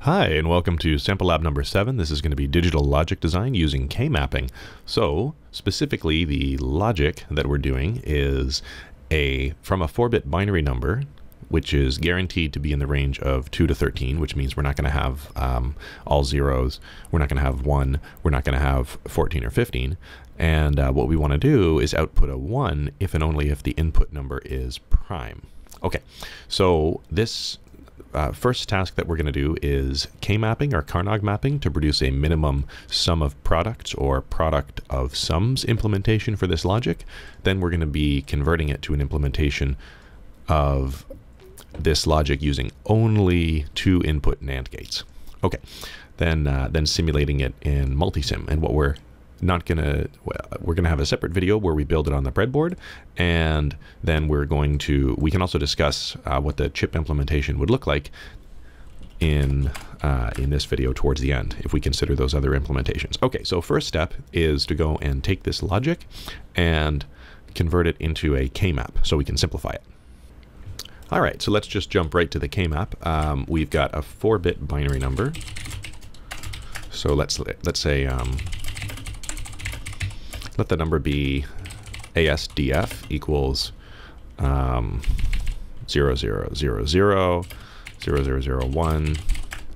Hi, and welcome to sample lab number 7. This is going to be digital logic design using K-mapping. So, specifically, the logic that we're doing is from a 4-bit binary number, which is guaranteed to be in the range of 2 to 13, which means we're not going to have all zeros, we're not going to have 1, we're not going to have 14 or 15. And what we want to do is output a 1 if and only if the input number is prime. Okay, so this first task that we're going to do is K-mapping or Karnaugh mapping to produce a minimum sum of products or product of sums implementation for this logic. Then we're going to be converting it to an implementation of this logic using only 2 input NAND gates. Okay, then simulating it in Multisim. And what we're going to have a separate video where we build it on the breadboard, and then we can also discuss what the chip implementation would look like in this video towards the end if we consider those other implementations. Okay, so first step is to go and take this logic and convert it into a Kmap so we can simplify it. All right, so let's just jump right to the Kmap. We've got a 4-bit binary number. So let's say let the number be ASDF equals 0000,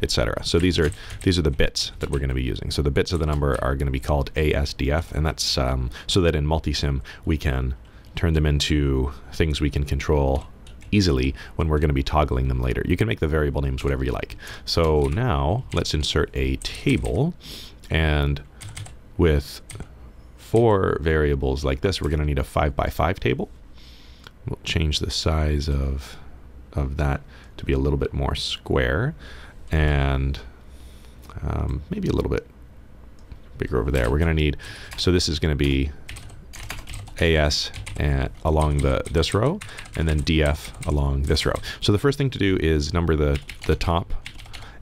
etc. So these are the bits that we're going to be using. So the bits of the number are going to be called ASDF, and that's so that in Multisim we can turn them into things we can control easily when we're going to be toggling them later. You can make the variable names whatever you like. So now let's insert a table, and with 4 variables like this, we're going to need a 5x5 table. We'll change the size of that to be a little bit more square, and maybe a little bit bigger over there. We're going to need, so this is going to be AS along this row, and then DF along this row. So the first thing to do is number the top.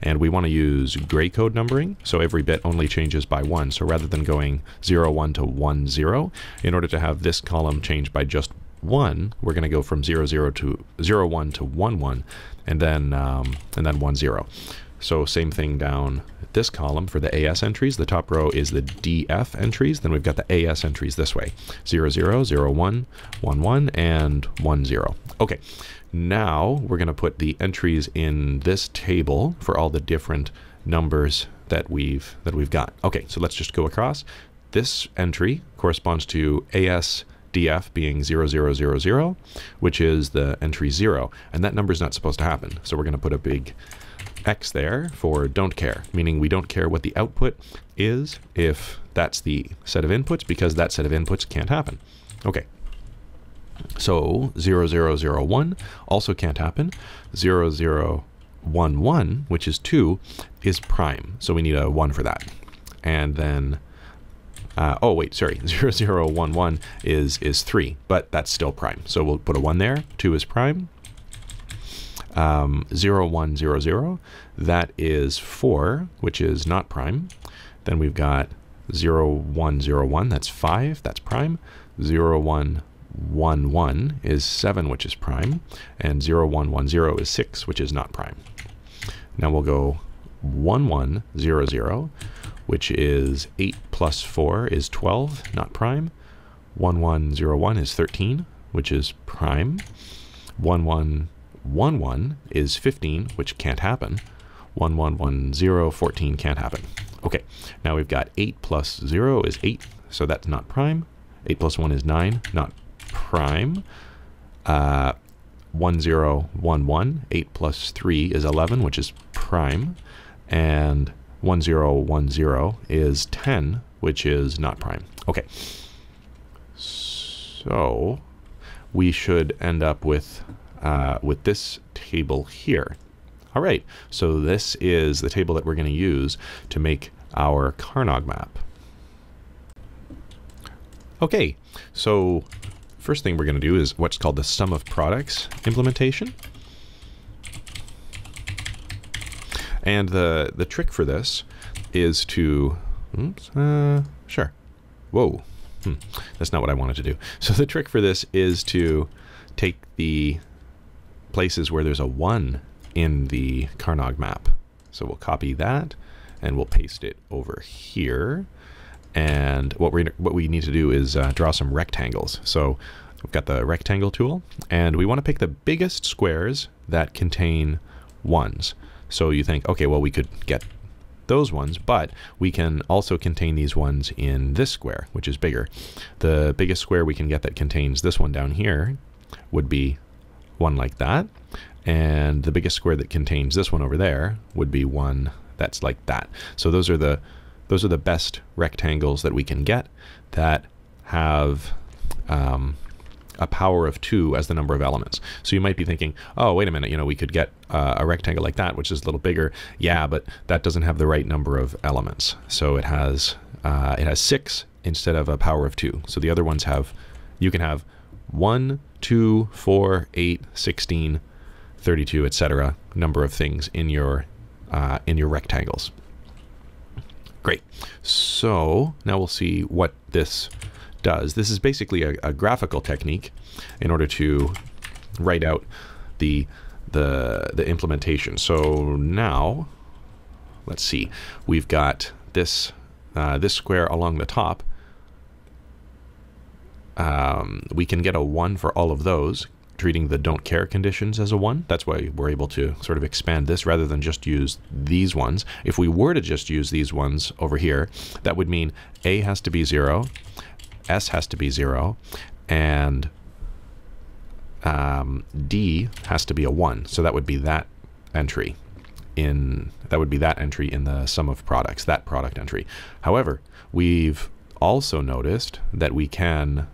And we want to use gray code numbering, so every bit only changes by 1. So rather than going 0, 1 to 1, 0, in order to have this column change by just 1, we're going to go from 0, 0 to 0, 1 to 1, 1, and then 1, 0. So same thing down this column for the AS entries. The top row is the DF entries. Then we've got the AS entries this way: 0, 0, 0, 1, 1, 1, and 1, 0. Okay. Now we're going to put the entries in this table for all the different numbers that we've got. Okay, so let's just go across. This entry corresponds to ASDF being 0000, which is the entry 0, and that number is not supposed to happen. So we're going to put a big X there for don't care, meaning we don't care what the output is if that's the set of inputs, because that set of inputs can't happen. Okay. So 0001 also can't happen. 0011, which is 2, is prime. So we need a 1 for that. And then, oh wait, sorry, 0011 is 3, but that's still prime. So we'll put a 1 there. 2 is prime. 0100, that is 4, which is not prime. Then we've got 0101, that's 5, that's prime. 0111 is 7, which is prime, and 0110 is 6, which is not prime. Now we'll go 1100, which is 8 plus 4 is 12, not prime. 1101 is 13, which is prime. 1111 is 15, which can't happen. 1110, 14 can't happen. Okay, now we've got 8 plus 0 is 8, so that's not prime. 8 plus 1 is 9, not prime. 1011, 8 plus 3 is 11, which is prime. And 1010 is 10, which is not prime. Okay, so we should end up with this table here. All right, so this is the table that we're going to use to make our Karnaugh map. Okay, so first thing we're going to do is what's called the sum of products implementation. And the trick for this is to, sure. Whoa, that's not what I wanted to do. So the trick for this is to take the places where there's a 1 in the Karnaugh map So we'll copy that and we'll paste it over here. And what we need to do is draw some rectangles. So we've got the rectangle tool, and we want to pick the biggest squares that contain ones. So you think, okay, well, we could get those ones, but we can also contain these ones in this square, which is bigger. The biggest square we can get that contains this one down here would be one like that, and the biggest square that contains this one over there would be one that's like that. So those are the best rectangles that we can get that have a power of 2 as the number of elements. So you might be thinking, oh, wait a minute, we could get a rectangle like that, which is a little bigger. Yeah, but that doesn't have the right number of elements. So it has 6 instead of a power of 2. So the other ones you can have 1, 2, 4, 8, 16, 32, etc. number of things in your rectangles. Great. So now we'll see what this does. This is basically a graphical technique in order to write out the implementation. So now let's see. We've got this this square along the top. We can get a 1 for all of those, treating the don't care conditions as a 1. That's why we're able to sort of expand this rather than just use these ones. If we were to just use these ones over here, that would mean A has to be 0, S has to be 0, and D has to be a 1. So that would be that entry in the sum of products, that product entry. However, we've also noticed that we can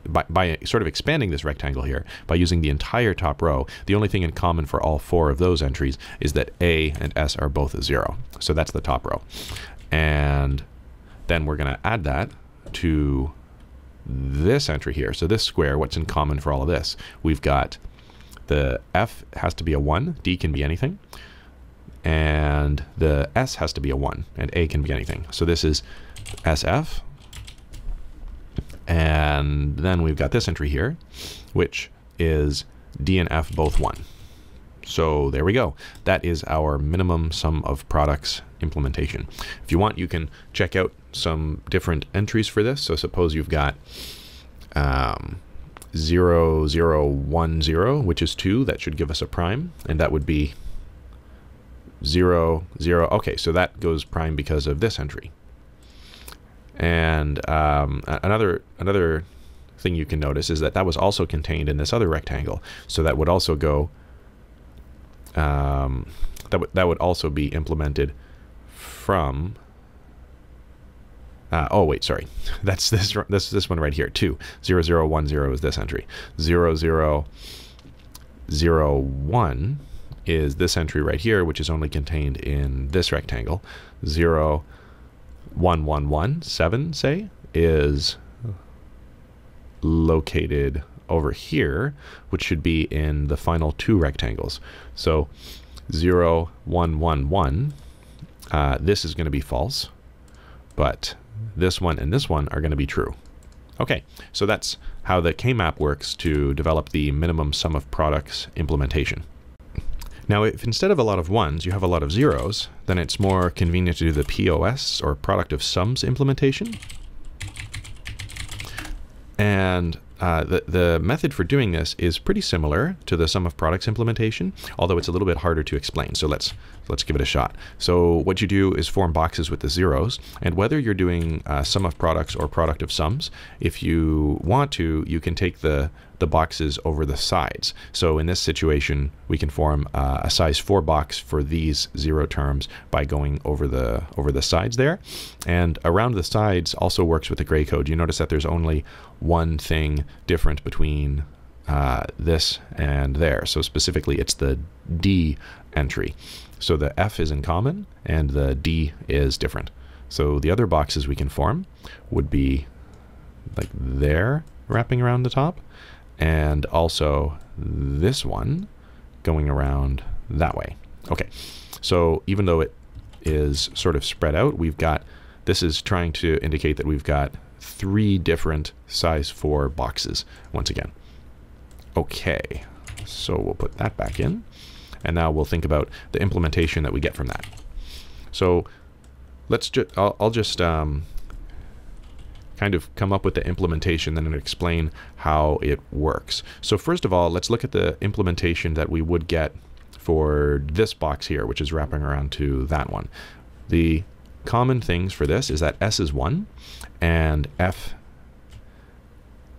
by sort of expanding this rectangle here, by using the entire top row, the only thing in common for all 4 of those entries is that A and S are both 0. So that's the top row. And then we're going to add that to this entry here. So this square, what's in common for all of this? We've got the F has to be a 1, D can be anything, and the S has to be a 1, and A can be anything. So this is SF. And then we've got this entry here, which is D and F both 1. So there we go. That is our minimum sum of products implementation. If you want, you can check out some different entries for this. So suppose you've got 0, 0, 1, 0, which is 2. That should give us a prime, and that would be 0, 0. Okay, so that goes prime because of this entry. And another thing you can notice is that that was also contained in this other rectangle. So that would also go, that would also be implemented from, oh wait, sorry, that's this one right here, 2. 0, 0, 1, 0 is this entry. 0, 0, 0, 1 is this entry right here, which is only contained in this rectangle. 0, 1, 1, 1, 7, say, is located over here, which should be in the final 2 rectangles. So 0, 1, 1, 1, this is going to be false, but this one and this one are going to be true. Okay, so that's how the Kmap works to develop the minimum sum of products implementation. Now, if instead of a lot of 1s, you have a lot of 0s, then it's more convenient to do the POS, or product of sums implementation. And the method for doing this is pretty similar to the sum of products implementation, although it's a little bit harder to explain. So let's give it a shot. So what you do is form boxes with the zeros, and whether you're doing sum of products or product of sums, if you want to, you can take the boxes over the sides. So in this situation, we can form a size 4 box for these 0 terms by going over the sides there. And around the sides also works with the gray code. You notice that there's only one thing different between this and there. So specifically, it's the D entry. So the F is in common and the D is different. So the other boxes we can form would be like there, wrapping around the top, and also this one going around that way. Okay, so even though it is sort of spread out, we've got, this is trying to indicate that we've got 3 different size 4 boxes once again. Okay, so we'll put that back in. And now we'll think about the implementation that we get from that. So let's I'll just kind of come up with the implementation, then explain how it works. So first of all, let's look at the implementation that we would get for this box here, which is wrapping around to that one. The common things for this is that S is 1 and F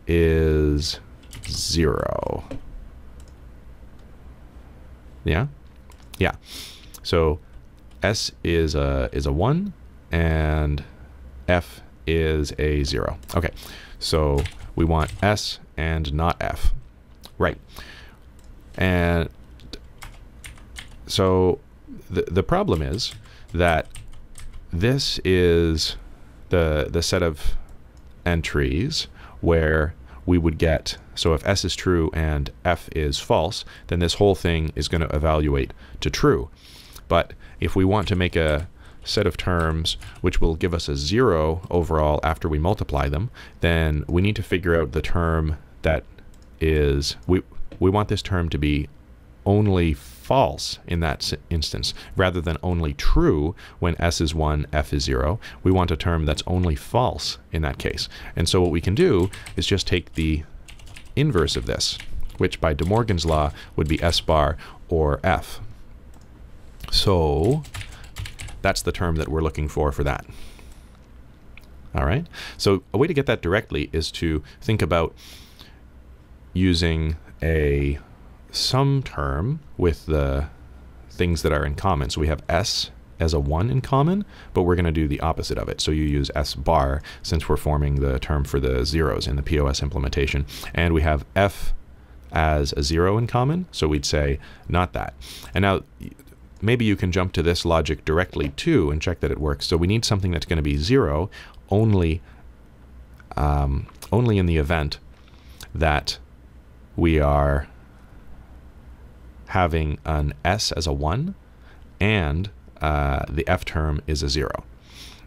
is 0. Yeah? Yeah. So S is a 1 and F is a 0. Okay. So we want S and not F. Right. And so the problem is that this is the set of entries where we would get, so if S is true and F is false, then this whole thing is going to evaluate to true. But if we want to make a set of terms which will give us a 0 overall after we multiply them, then we need to figure out the term that is, we want this term to be only false in that instance, rather than only true when S is 1, F is 0. We want a term that's only false in that case. And so what we can do is just take the inverse of this, which by De Morgan's law would be S bar or F. So that's the term that we're looking for that. All right. So a way to get that directly is to think about using a sum term with the things that are in common. So we have S as a 1 in common, but we're going to do the opposite of it. So you use S bar since we're forming the term for the zeros in the POS implementation. And we have F as a 0 in common, so we'd say not that. And now maybe you can jump to this logic directly too and check that it works. So we need something that's going to be 0 only in the event that we are having an S as a 1 and the F term is a 0.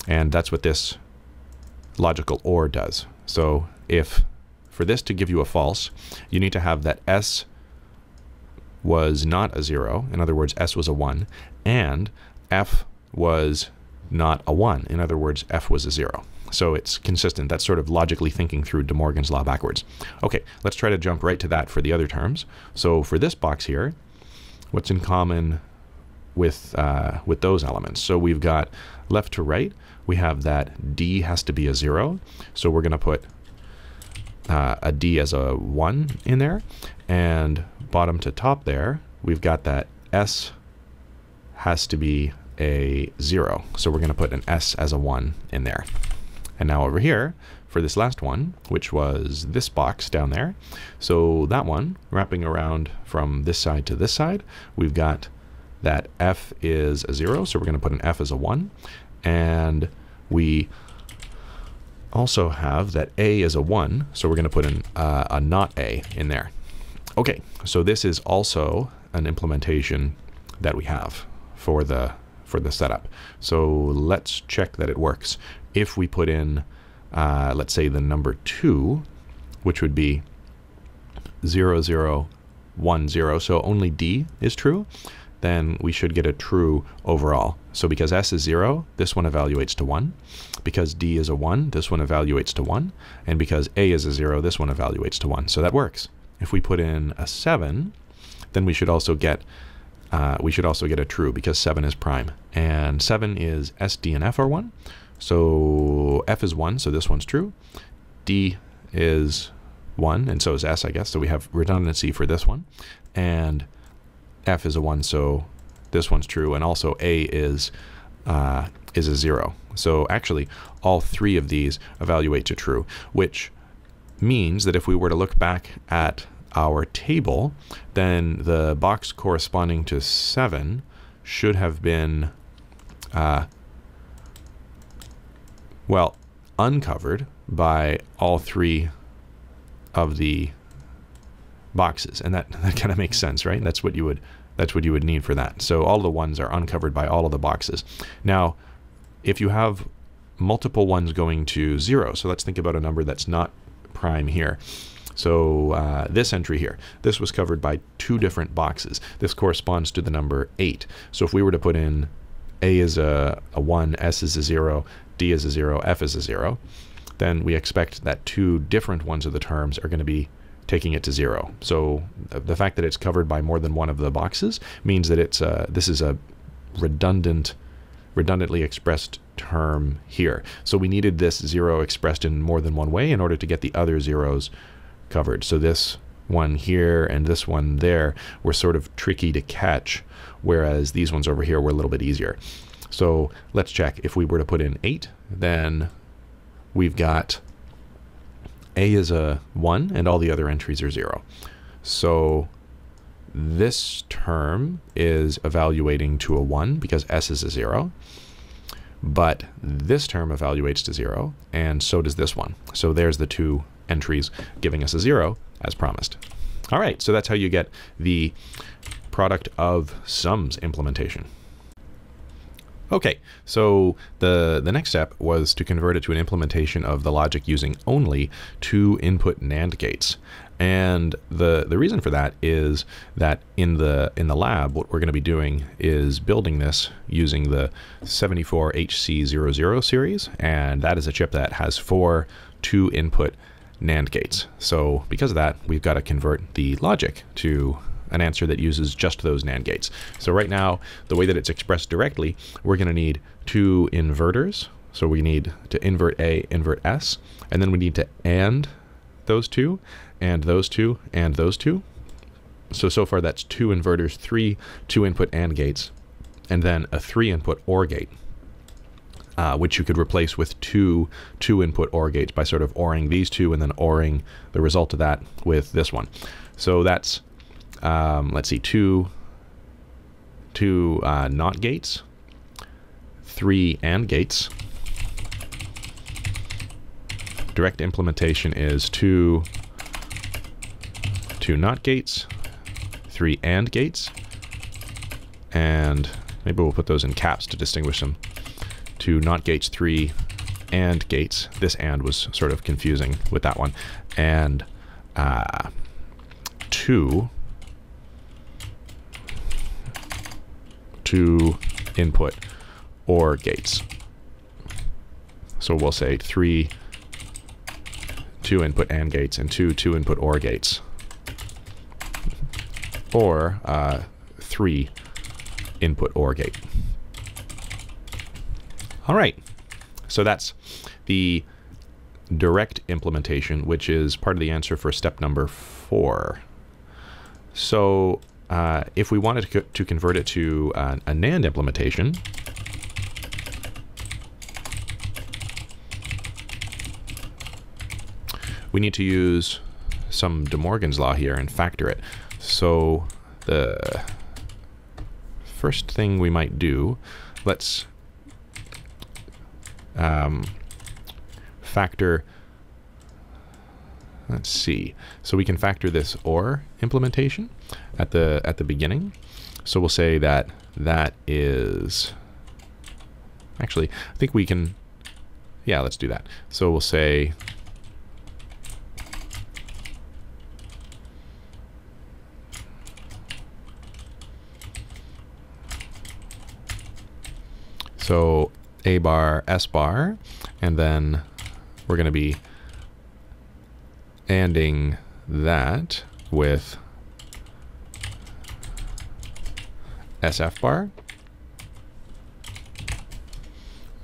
And that's what this logical OR does. So if for this to give you a false, you need to have that S was not a 0, in other words S was a 1, and F was not a 1, in other words F was a 0. So it's consistent. That's sort of logically thinking through De Morgan's law backwards. Okay, let's try to jump right to that for the other terms. So for this box here, what's in common with those elements? So we've got left to right, we have that D has to be a 0. So we're going to put a D as a 1 in there. And bottom to top there, we've got that S has to be a 0. So we're going to put an S as a 1 in there. And now over here, for this last one, which was this box down there, so that one, wrapping around from this side to this side, we've got that F is a 0, so we're going to put an F as a 1. And we also have that A is a 1, so we're going to put a not A in there. Okay, so this is also an implementation that we have for the setup. So let's check that it works. If we put in, let's say the number 2, which would be 0, 0, 1, 0, so only D is true, then we should get a true overall. So because S is 0, this one evaluates to 1. Because D is a 1, this one evaluates to 1. And because A is a 0, this one evaluates to 1. So that works. If we put in a 7, then we should also get a true because 7 is prime. And 7 is S, D, and F are 1. So F is 1, so this one's true. D is 1, and so is S, I guess. So we have redundancy for this one. And F is a 1, so this one's true. And also A is a 0. So actually, all three of these evaluate to true, which means that if we were to look back at our table, then the box corresponding to 7 should have been well, uncovered by all three of the boxes, and that kind of makes sense, right? That's what you would need for that. So all the ones are uncovered by all of the boxes. Now, if you have multiple ones going to 0, so let's think about a number that's not prime here. So this entry here, this was covered by 2 different boxes. This corresponds to the number 8. So if we were to put in A is a 1, S is a 0, D is a 0, F is a 0, then we expect that 2 different ones of the terms are going to be taking it to 0. So the fact that it's covered by more than one of the boxes means that it's this is a redundantly expressed term here. So we needed this 0 expressed in more than one way in order to get the other zeros covered. So this one here and this one there were sort of tricky to catch, whereas these ones over here were a little bit easier. So let's check. If we were to put in 8, then we've got A is a 1 and all the other entries are 0. So this term is evaluating to a 1 because S is a 0. But this term evaluates to 0, and so does this one. So there's the 2 entries giving us a 0 as promised. All right, so that's how you get the product of sums implementation. Okay, so the next step was to convert it to an implementation of the logic using only 2 input NAND gates. And the reason for that is that in the lab, what we're going to be doing is building this using the 74HC00 series, and that is a chip that has 4 2-input NAND gates. So because of that, we've got to convert the logic to an answer that uses just those NAND gates. So right now, the way that it's expressed directly, we're going to need 2 inverters. So we need to invert A, invert S, and then we need to AND those 2, and those 2, and those 2. So far that's 2 inverters, 3 2-input AND gates, and then a 3-input OR gate, which you could replace with 2 2-input OR gates by sort of ORing these 2 and then ORing the result of that with this one. So that's, let's see, 2 NOT gates, 3 AND gates. Direct implementation is 2 NOT gates, 3 AND gates, and maybe we'll put those in caps to distinguish them. 2 NOT gates, 3 AND gates. This AND was sort of confusing with that one. And 2 input OR gates. So we'll say 3 2-input AND gates and 2 2-input OR gates, or 3 input OR gate. All right, so that's the direct implementation, which is part of the answer for step number 4. So if we wanted to convert it to a NAND implementation, we need to use some De Morgan's law here and factor it. So the first thing we might do, let's factor, let's see. So we can factor this OR implementation at the beginning. So we'll say that that is, actually, I think we can, yeah, let's do that. So we'll say so A bar, S bar, and then we're going to be ANDing that with SF bar.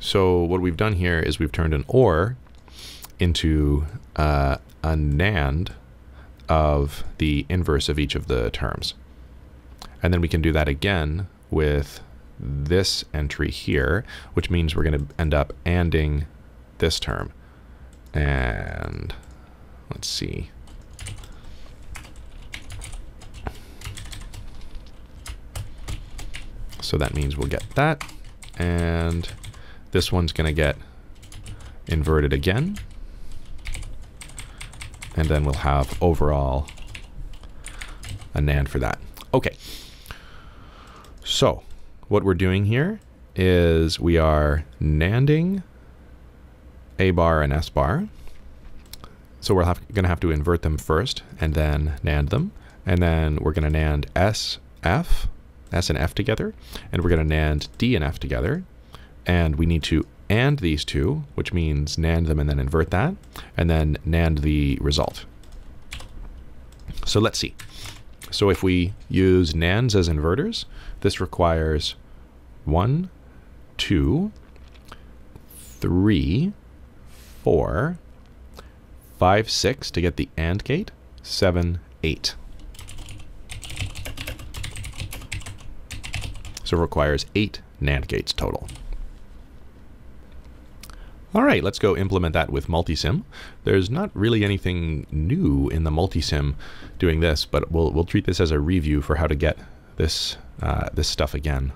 So what we've done here is we've turned an OR into a NAND of the inverse of each of the terms. And then we can do that again with this entry here, which means we're going to end up ANDing this term. And let's see. So that means we'll get that, and this one's going to get inverted again, and then we'll have overall a NAND for that. Okay, so what we're doing here is we are NANDing A bar and S bar. So we're going to have to invert them first and then NAND them. And then we're going to NAND S and F together. And we're going to NAND D and F together. And we need to AND these two, which means NAND them and then invert that. And then NAND the result. So let's see. So if we use NANDs as inverters, this requires 1, 2, 3, 4, 5, 6 to get the AND gate, 7, 8. So it requires 8 NAND gates total. All right, let's go implement that with Multisim. There's not really anything new in the Multisim doing this, but we'll treat this as a review for how to get this this stuff again.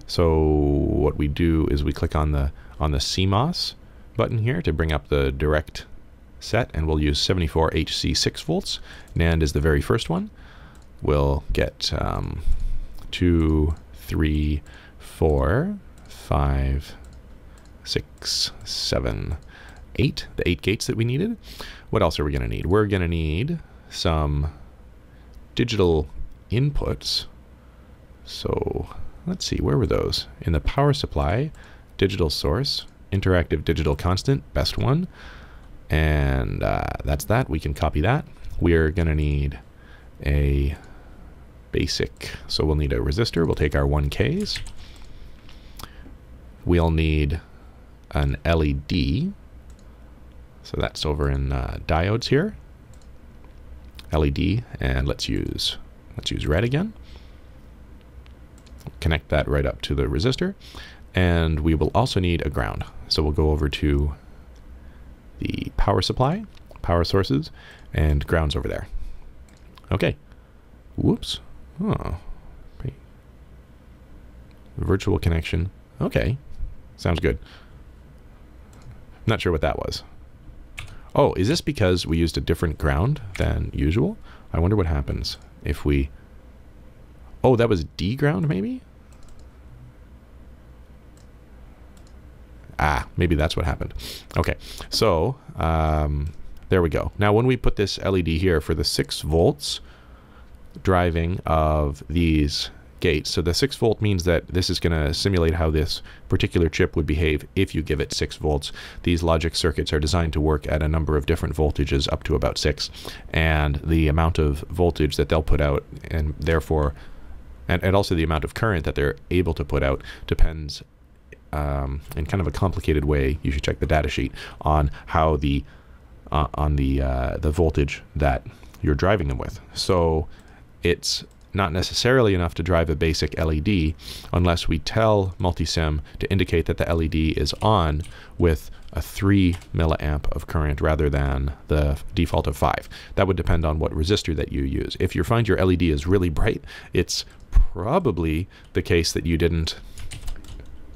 So what we do is we click on the CMOS button here to bring up the direct set, and we'll use 74 HC 6 volts. NAND is the very first one. We'll get 2, 3, 4, 5, 6, 7, 8, the 8 gates that we needed. What else are we going to need? We're going to need some digital inputs. So let's see, where were those? In the power supply, digital source, interactive digital constant, best one. And that's that. We can copy that. We're going to need a basic, so we'll need a resistor. We'll take our 1Ks. We'll need an LED. So that's over in diodes here. LED, and let's use red again. Connect that right up to the resistor. And we will also need a ground. So we'll go over to the power supply, power sources, and grounds over there. Okay. Whoops. Oh. Virtual connection. Okay. Sounds good. Not sure what that was. Oh, is this because we used a different ground than usual? I wonder what happens if we... Oh, that was D ground maybe? Ah, maybe that's what happened. Okay, so there we go. Now when we put this LED here for the 6 volts driving of these gates, so the 6 volt means that this is going to simulate how this particular chip would behave if you give it 6 volts. These logic circuits are designed to work at a number of different voltages up to about 6, and the amount of voltage that they'll put out, and therefore and also the amount of current that they're able to put out, depends in kind of a complicated way. You should check the data sheet on how the voltage that you're driving them with. So it's not necessarily enough to drive a basic LED unless we tell Multisim to indicate that the LED is on with a 3 milliamp of current rather than the default of 5. That would depend on what resistor that you use. If you find your LED is really bright, it's probably the case that you didn't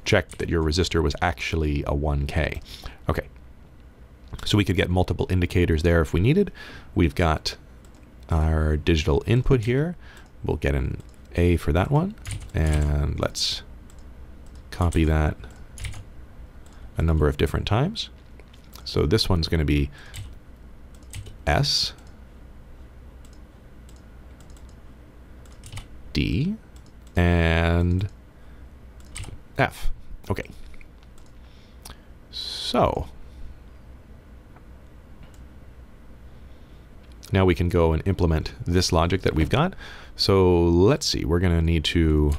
check that your resistor was actually a 1K. Okay, so we could get multiple indicators there if we needed. We've got our digital input here. We'll get an A for that one, and let's copy that a number of different times. So this one's going to be S, D, and F. Okay. So now we can go and implement this logic that we've got. So let's see, we're going to need to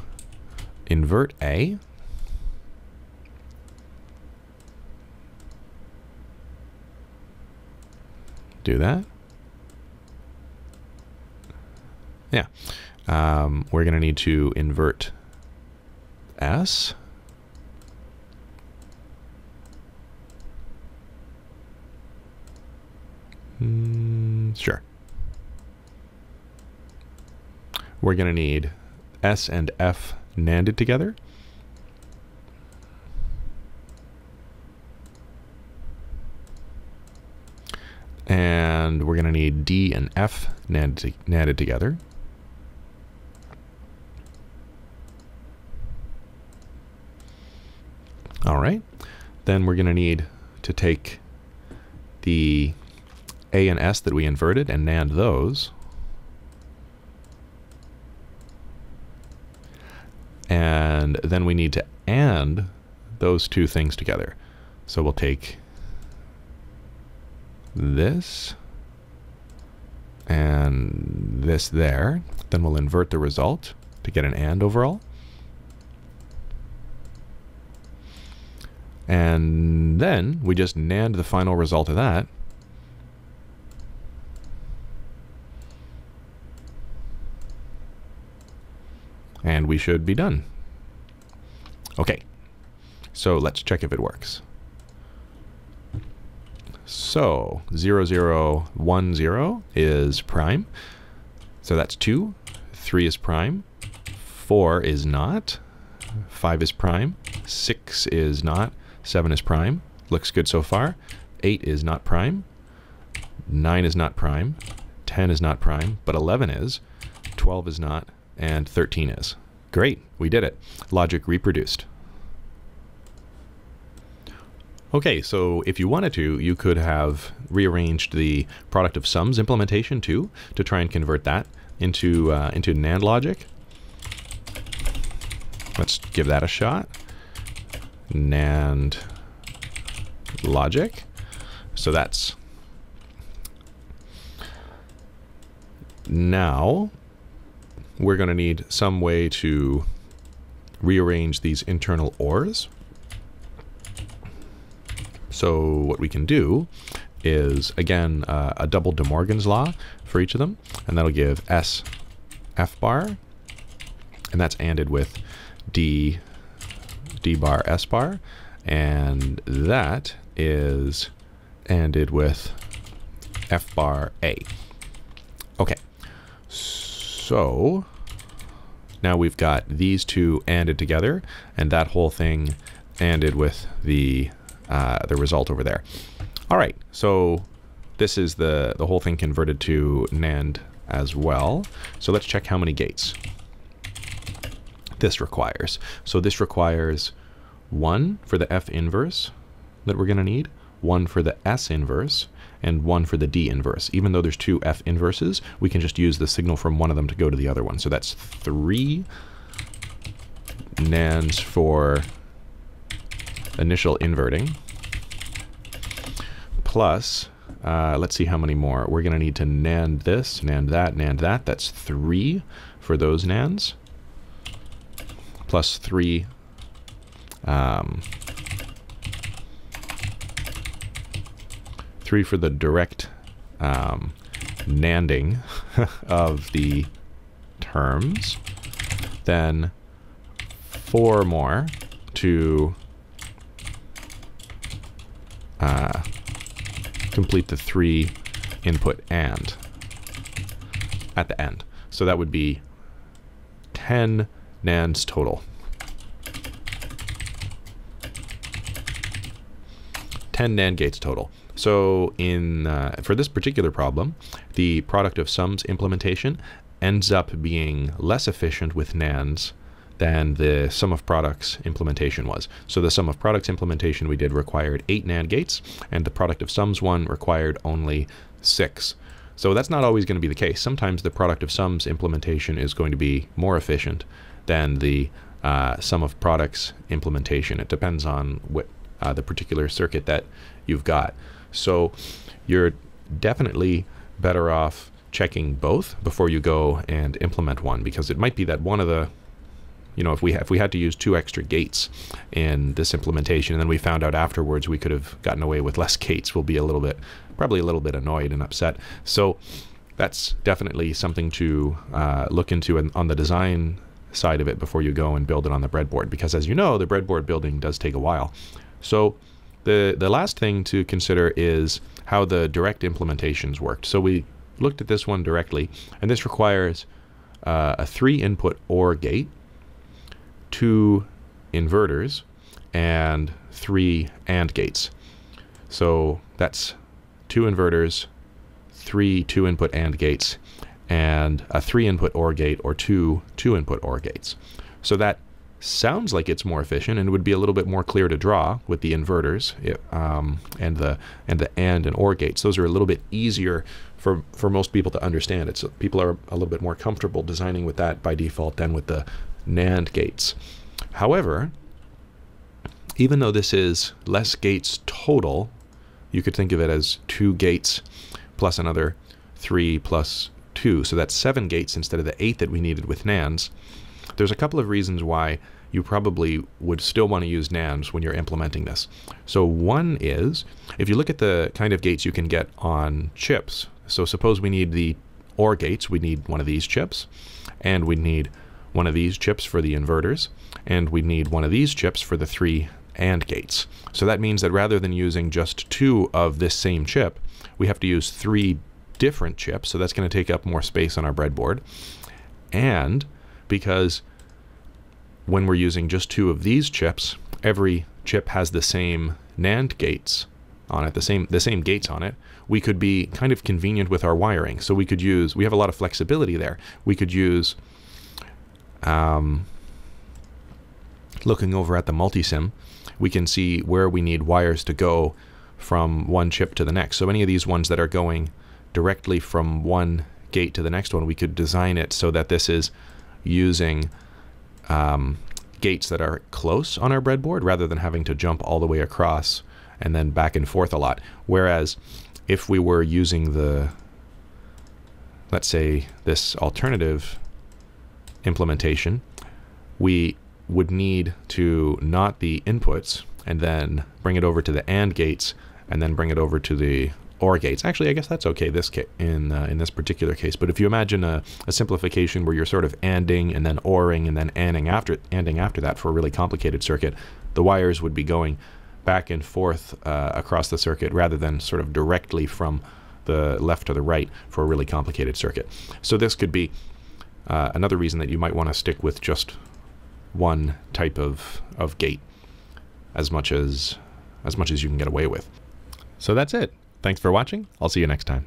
invert A. Do that. Yeah. We're going to need to invert S. Sure. We're going to need S and F NANDed together. And we're going to need D and F NANDed together. All right. Then we're going to need to take the A and S that we inverted and NAND those. And then we need to AND those two things together. So we'll take this and this there. Then we'll invert the result to get an AND overall. And then we just NAND the final result of that. And we should be done. Okay, so let's check if it works. So 0, 0, 1, 0 is prime. So that's 2. 3 is prime. 4 is not. 5 is prime. 6 is not. 7 is prime. Looks good so far. 8 is not prime. 9 is not prime. 10 is not prime, but 11 is. 12 is not. And 13 is. Great, we did it. Logic reproduced. Okay, so if you wanted to, you could have rearranged the product of sums implementation too, to try and convert that into NAND logic. Let's give that a shot. NAND logic. So that's now we're going to need some way to rearrange these internal ORs. So what we can do is, again, a double De Morgan's law for each of them, and that'll give S F bar, and that's ANDed with D bar S bar, and that is ANDed with F bar A. Okay. So now we've got these two ANDed together, and that whole thing ANDed with the result over there. All right, so this is the whole thing converted to NAND as well. So let's check how many gates this requires. So this requires 1 for the F inverse that we're going to need, 1 for the S inverse, and 1 for the D inverse. Even though there's 2 F inverses, we can just use the signal from one of them to go to the other one. So that's 3 NANDs for initial inverting, plus, let's see how many more. We're going to need to NAND this, NAND that, NAND that. That's 3 for those NANDs, plus 3 3 for the direct NANDing of the terms, then 4 more to complete the 3 input AND at the end. So that would be 10 NANDs total. 10 NAND gates total. So for this particular problem, the product of sums implementation ends up being less efficient with NANDs than the sum of products implementation was. So the sum of products implementation we did required 8 NAND gates, and the product of sums one required only 6. So that's not always going to be the case. Sometimes the product of sums implementation is going to be more efficient than the sum of products implementation. It depends on what the particular circuit that you've got. So you're definitely better off checking both before you go and implement one, because it might be that one of the, if we had to use 2 extra gates in this implementation, and then we found out afterwards we could have gotten away with less gates, we'll be probably a little bit annoyed and upset. So that's definitely something to look into on the design side of it before you go and build it on the breadboard, because as you know, the breadboard building does take a while. So the last thing to consider is how the direct implementations worked. So we looked at this one directly, and this requires a 3 input OR gate, 2 inverters, and 3 AND gates. So that's 2 inverters, 3 2-input AND gates, and a 3-input OR gate, or 2 2-input OR gates. So that sounds like it's more efficient and would be a little bit more clear to draw with the inverters and the AND and OR gates. Those are a little bit easier for most people to understand. People are a little bit more comfortable designing with that by default than with the NAND gates. However, even though this is less gates total, you could think of it as 2 gates plus another 3 plus 2. So that's 7 gates instead of the 8 that we needed with NANDs. There's a couple of reasons why you probably would still want to use NANDs when you're implementing this. So one is, if you look at the kind of gates you can get on chips, so suppose we need the OR gates, we need one of these chips, and we need one of these chips for the inverters, and we need one of these chips for the 3 AND gates. So that means that rather than using just 2 of this same chip, we have to use 3 different chips, so that's going to take up more space on our breadboard. And because when we're using just 2 of these chips, every chip has the same NAND gates on it, the same gates on it, we could be kind of convenient with our wiring. So we have a lot of flexibility there. We could use, looking over at the Multisim, we can see where we need wires to go from one chip to the next. So any of these ones that are going directly from one gate to the next one, we could design it so that this is using gates that are close on our breadboard rather than having to jump all the way across and then back and forth a lot. Whereas if we were using let's say this alternative implementation, we would need to knot the inputs and then bring it over to the AND gates and then bring it over to the OR gates. Actually, I guess that's okay in this particular case. But if you imagine a simplification where you're sort of ANDing and then ORing and then ANDing after that for a really complicated circuit, the wires would be going back and forth across the circuit rather than sort of directly from the left to the right for a really complicated circuit. So this could be another reason that you might want to stick with just one type of gate as much as you can get away with. So that's it. Thanks for watching. I'll see you next time.